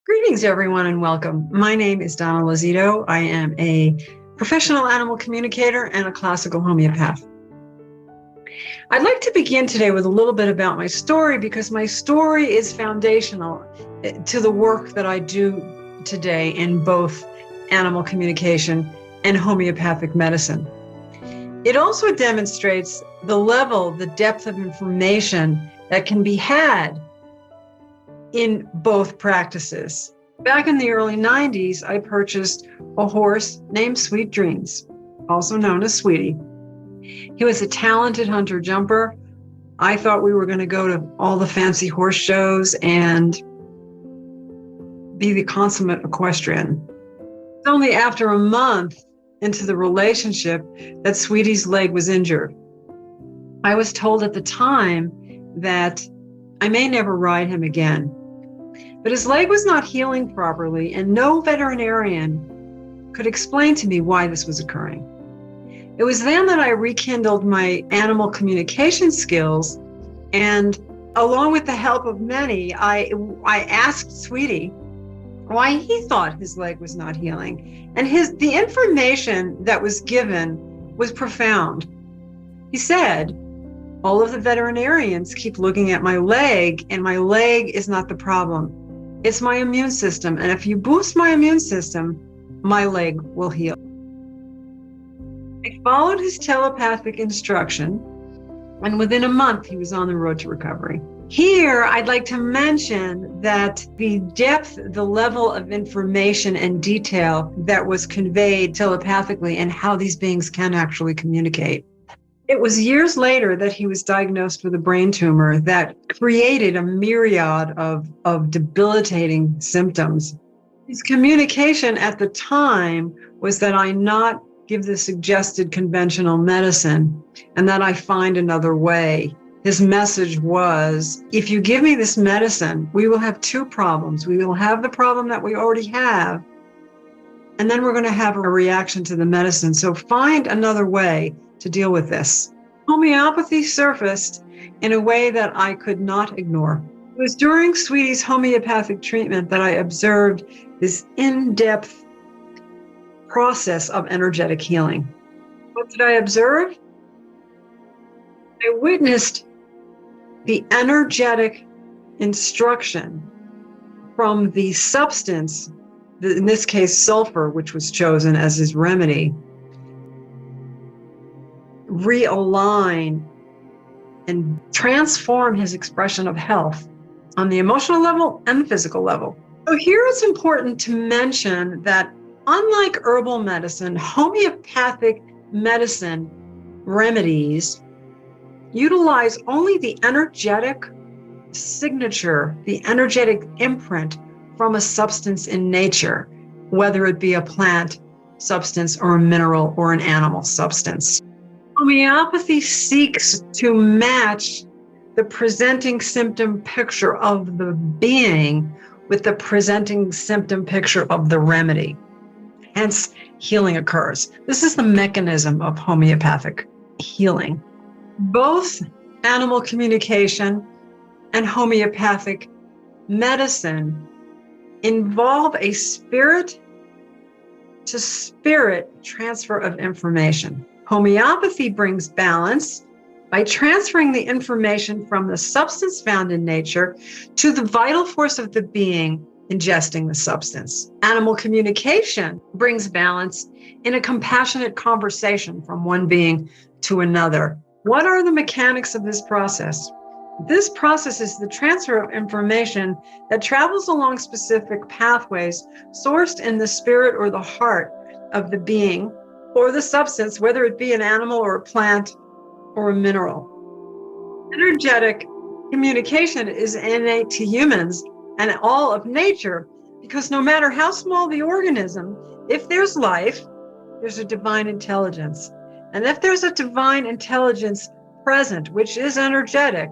Greetings, everyone, and welcome. My name is Donna Lozito. I am a professional animal communicator and a classical homeopath. I'd like to begin today with a little bit about my story because my story is foundational to the work that I do today in both animal communication and homeopathic medicine. It also demonstrates the level, the depth of information that can be had in both practices. Back in the early 90s, I purchased a horse named Sweet Dreams, also known as Sweetie. He was a talented hunter jumper. I thought we were going to go to all the fancy horse shows and be the consummate equestrian. It's only after a month into the relationship that Sweetie's leg was injured. I was told at the time that I may never ride him again. But his leg was not healing properly, and no veterinarian could explain to me why this was occurring. It was then that I rekindled my animal communication skills, and along with the help of many, I asked Sweetie why he thought his leg was not healing. And the information that was given was profound. He said, all of the veterinarians keep looking at my leg, and my leg is not the problem. It's my immune system, and if you boost my immune system, my leg will heal. I followed his telepathic instruction, and within a month, he was on the road to recovery. Here, I'd like to mention that the depth, the level of information and detail that was conveyed telepathically and how these beings can actually communicate. It was years later that he was diagnosed with a brain tumor that created a myriad of debilitating symptoms. His communication at the time was that I not give the suggested conventional medicine and that I find another way. His message was, if you give me this medicine, we will have two problems. We will have the problem that we already have, and then we're going to have a reaction to the medicine. So find another way to deal with this. Homeopathy surfaced in a way that I could not ignore. It was during Sweetie's homeopathic treatment that I observed this in-depth process of energetic healing. What did I observe? I witnessed the energetic instruction from the substance, in this case sulfur, which was chosen as his remedy, realign and transform his expression of health on the emotional level and the physical level. So here it's important to mention that unlike herbal medicine, homeopathic medicine remedies utilize only the energetic signature, the energetic imprint from a substance in nature, whether it be a plant substance or a mineral or an animal substance. Homeopathy seeks to match the presenting symptom picture of the being with the presenting symptom picture of the remedy. Hence, healing occurs. This is the mechanism of homeopathic healing. Both animal communication and homeopathic medicine involve a spirit to spirit transfer of information. Homeopathy brings balance by transferring the information from the substance found in nature to the vital force of the being ingesting the substance. Animal communication brings balance in a compassionate conversation from one being to another. What are the mechanics of this process? This process is the transfer of information that travels along specific pathways sourced in the spirit or the heart of the being or the substance, whether it be an animal or a plant or a mineral. Energetic communication is innate to humans and all of nature because no matter how small the organism, if there's life, there's a divine intelligence. And if there's a divine intelligence present, which is energetic,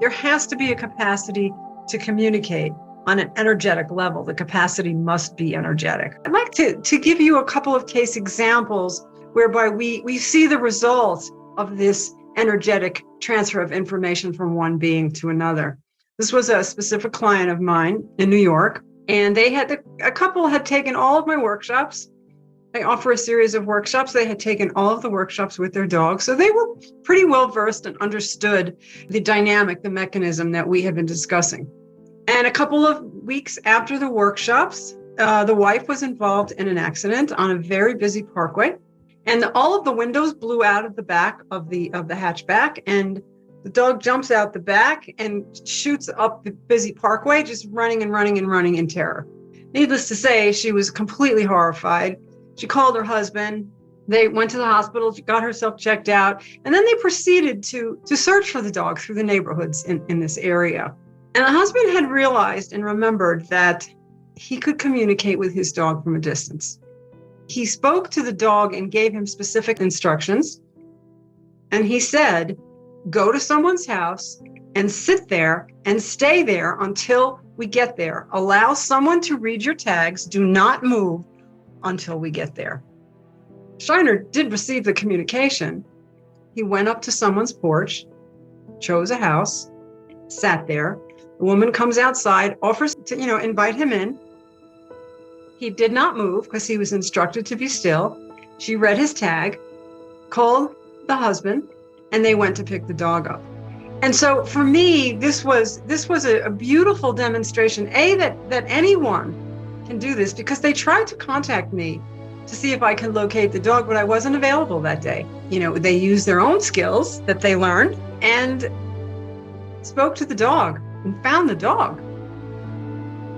there has to be a capacity to communicate on an energetic level. The capacity must be energetic. I'd like to give you a couple of case examples whereby we see the results of this energetic transfer of information from one being to another. This was a specific client of mine in New York. And a couple had taken all of my workshops. I offer a series of workshops. They had taken all of the workshops with their dogs. So they were pretty well versed and understood the dynamic, the mechanism that we had been discussing. And a couple of weeks after the workshops, the wife was involved in an accident on a very busy parkway. And all of the windows blew out of the back of the hatchback. And the dog jumps out the back and shoots up the busy parkway, just running and running and running in terror. Needless to say, she was completely horrified. She called her husband. They went to the hospital. She got herself checked out. And then they proceeded to search for the dog through the neighborhoods in this area. And the husband had realized and remembered that he could communicate with his dog from a distance. He spoke to the dog and gave him specific instructions. And he said, go to someone's house and sit there and stay there until we get there. Allow someone to read your tags. Do not move until we get there. Shiner did receive the communication. He went up to someone's porch, chose a house, sat there. The woman comes outside, offers to, invite him in. He did not move because he was instructed to be still. She read his tag, called the husband, and they went to pick the dog up. And so for me, this was a beautiful demonstration, that anyone can do this, because they tried to contact me to see if I could locate the dog, but I wasn't available that day. They used their own skills that they learned and spoke to the dog and found the dog.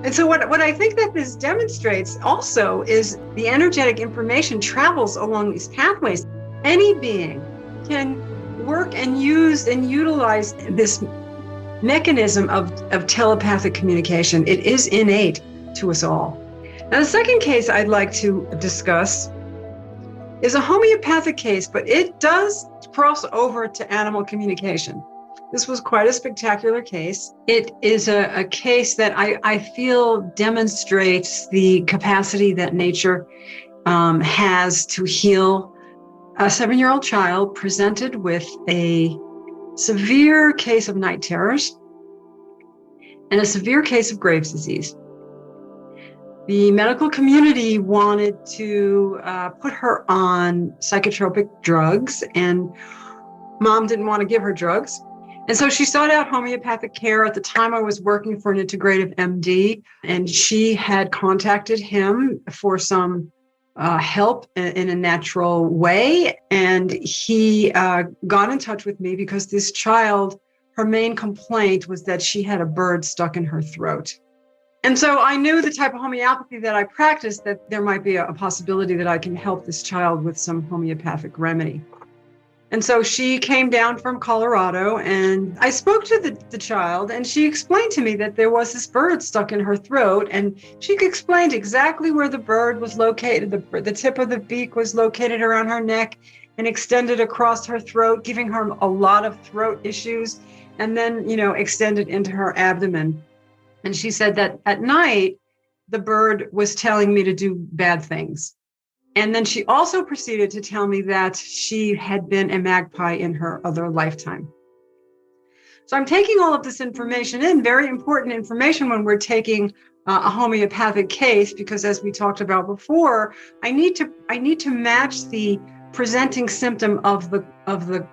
And so what I think that this demonstrates also is the energetic information travels along these pathways. Any being can work and use and utilize this mechanism of telepathic communication. It is innate to us all. Now, the second case I'd like to discuss is a homeopathic case, but it does cross over to animal communication. This was quite a spectacular case. It is a case that I feel demonstrates the capacity that nature has to heal. A 7-year-old child presented with a severe case of night terrors and a severe case of Graves' disease. The medical community wanted to put her on psychotropic drugs, and mom didn't want to give her drugs. And so she sought out homeopathic care. At the time, I was working for an integrative MD, and she had contacted him for some help in a natural way. And he got in touch with me because this child, her main complaint was that she had a bird stuck in her throat. And so I knew the type of homeopathy that I practiced, that there might be a possibility that I can help this child with some homeopathic remedy. And so she came down from Colorado, and I spoke to the child, and she explained to me that there was this bird stuck in her throat, and she explained exactly where the bird was located. The tip of the beak was located around her neck and extended across her throat, giving her a lot of throat issues, and then, extended into her abdomen. And she said that at night, the bird was telling me to do bad things. And then she also proceeded to tell me that she had been a magpie in her other lifetime. So I'm taking all of this information in, very important information when we're taking a homeopathic case, because as we talked about before, I need to match the presenting symptom of the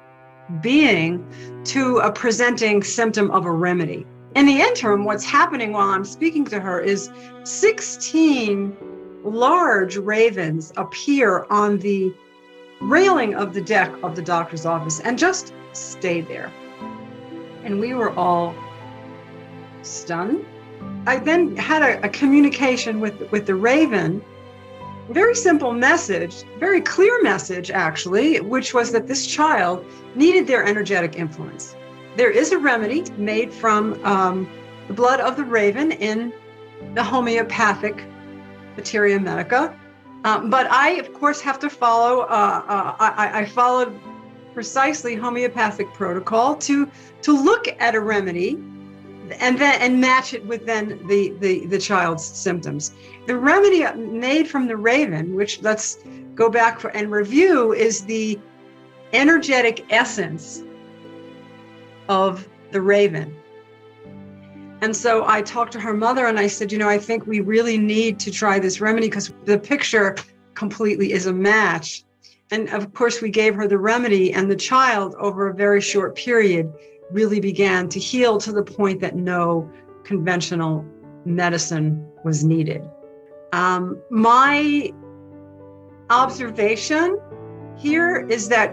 being to a presenting symptom of a remedy. In the interim, what's happening while I'm speaking to her is 16 large ravens appear on the railing of the deck of the doctor's office and just stay there. And we were all stunned. I then had a communication with the raven, a very simple message, very clear message actually, which was that this child needed their energetic influence. There is a remedy made from the blood of the raven in the homeopathic materia medica. But I, of course, have to follow, I followed precisely homeopathic protocol to look at a remedy and match it with then the child's symptoms. The remedy made from the raven, which let's go back and review, is the energetic essence of the raven. And so I talked to her mother and I said, I think we really need to try this remedy because the picture completely is a match. And of course, we gave her the remedy, and the child, over a very short period, really began to heal to the point that no conventional medicine was needed. My observation here is that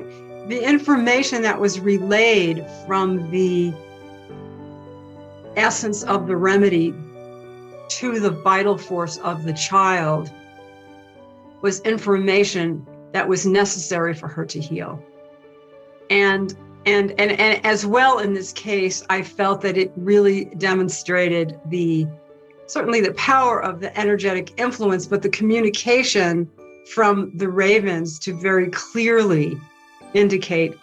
the information that was relayed from the essence of the remedy to the vital force of the child was information that was necessary for her to heal. And as well in this case, I felt that it really demonstrated certainly the power of the energetic influence, but the communication from the ravens to very clearly indicate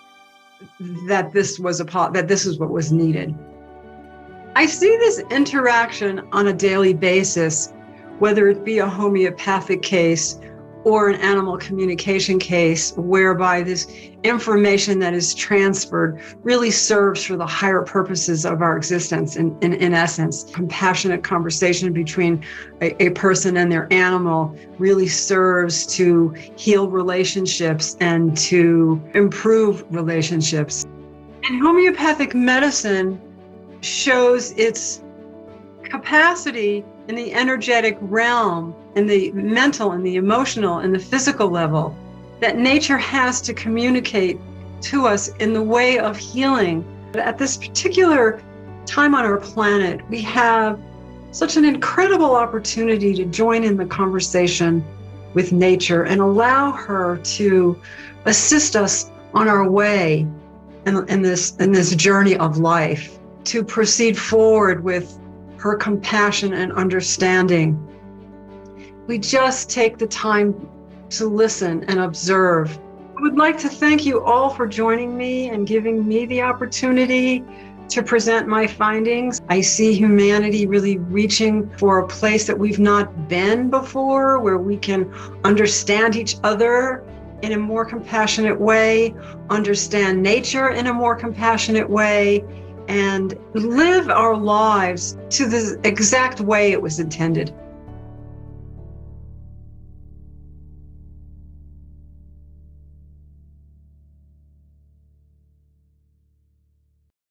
that this is what was needed. I see this interaction on a daily basis, whether it be a homeopathic case or an animal communication case, whereby this information that is transferred really serves for the higher purposes of our existence. In essence, compassionate conversation between a person and their animal really serves to heal relationships and to improve relationships. And homeopathic medicine shows its capacity in the energetic realm, in the mental and the emotional and the physical level, that nature has to communicate to us in the way of healing. At this particular time on our planet, we have such an incredible opportunity to join in the conversation with nature and allow her to assist us on our way in this journey of life, to proceed forward with her compassion and understanding. We just take the time to listen and observe. I would like to thank you all for joining me and giving me the opportunity to present my findings. I see humanity really reaching for a place that we've not been before, where we can understand each other in a more compassionate way, understand nature in a more compassionate way, and live our lives to the exact way it was intended.